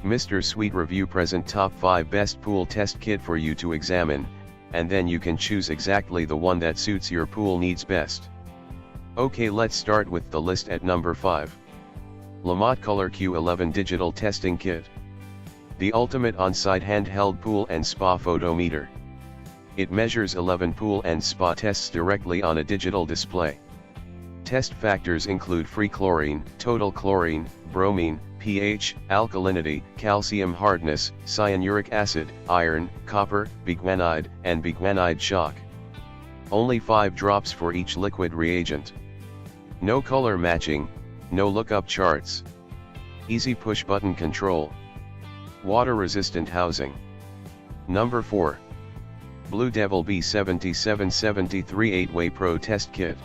Mr. Sweet Review present top 5 best pool test kit for you to examine, and then you can choose exactly the one that suits your pool needs best. Okay, let's start with the list at number 5. LaMotte ColorQ 11 Digital Testing Kit. The ultimate on-site handheld pool and spa photometer. It measures 11 pool and spa tests directly on a digital display. Test factors include free chlorine, total chlorine, bromine, pH, alkalinity, calcium hardness, cyanuric acid, iron, copper, biguanide, and biguanide shock. Only 5 drops for each liquid reagent. No color matching, no lookup charts. Easy push button control. Water resistant housing. Number 4. Blue Devil B7773 8-Way Pro Test Kit.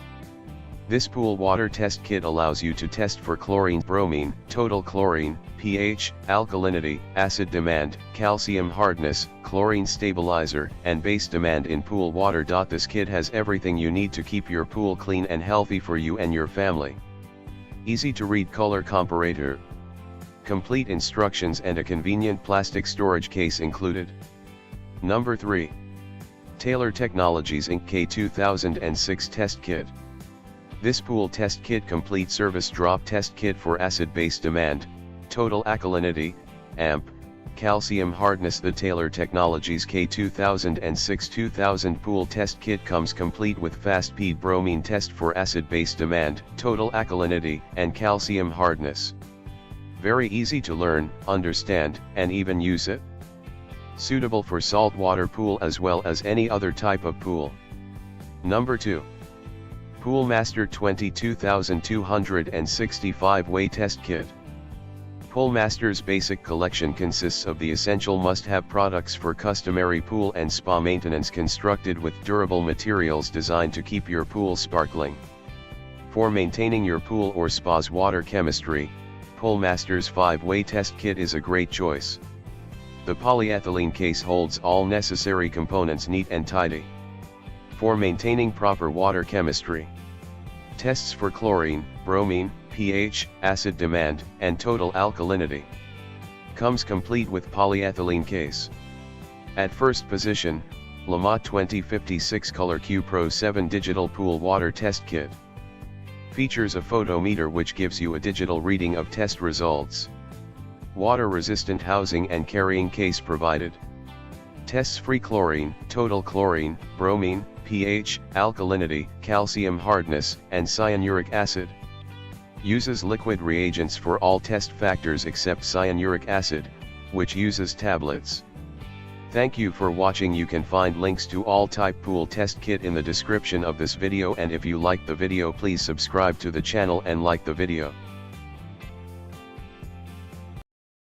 This pool water test kit allows you to test for chlorine, bromine, total chlorine, pH, alkalinity, acid demand, calcium hardness, chlorine stabilizer, and base demand in pool water. This kit has everything you need to keep your pool clean and healthy for you and your family. Easy to read color comparator. Complete instructions and a convenient plastic storage case included. Number 3. Taylor Technologies Inc. K2006 Test Kit. This pool test kit complete service drop test kit for acid base demand, total alkalinity, AMP, calcium hardness. The Taylor Technologies K2006-2000 pool test kit comes complete with fast-speed bromine test for acid base demand, total alkalinity, and calcium hardness. Very easy to learn, understand, and even use it. Suitable for saltwater pool as well as any other type of pool. Number 2. Poolmaster 22265-Way Test Kit. Poolmaster's basic collection consists of the essential must-have products for customary pool and spa maintenance, constructed with durable materials designed to keep your pool sparkling. For maintaining your pool or spa's water chemistry, Poolmaster's 5-Way Test Kit is a great choice. The polyethylene case holds all necessary components neat and tidy. For maintaining proper water chemistry. Tests for chlorine, bromine, pH, acid demand, and total alkalinity. Comes complete with polyethylene case. At first position, LaMotte 2056 ColorQ Pro 7 Digital Pool Water Test Kit. Features a photometer which gives you a digital reading of test results. Water resistant housing and carrying case provided. Tests free chlorine, total chlorine, bromine, pH, alkalinity, calcium hardness, and cyanuric acid. Uses liquid reagents for all test factors except cyanuric acid, which uses tablets. Thank you for watching. You can find links to all type pool test kit in the description of this video, and if you like the video, please subscribe to the channel and like the video.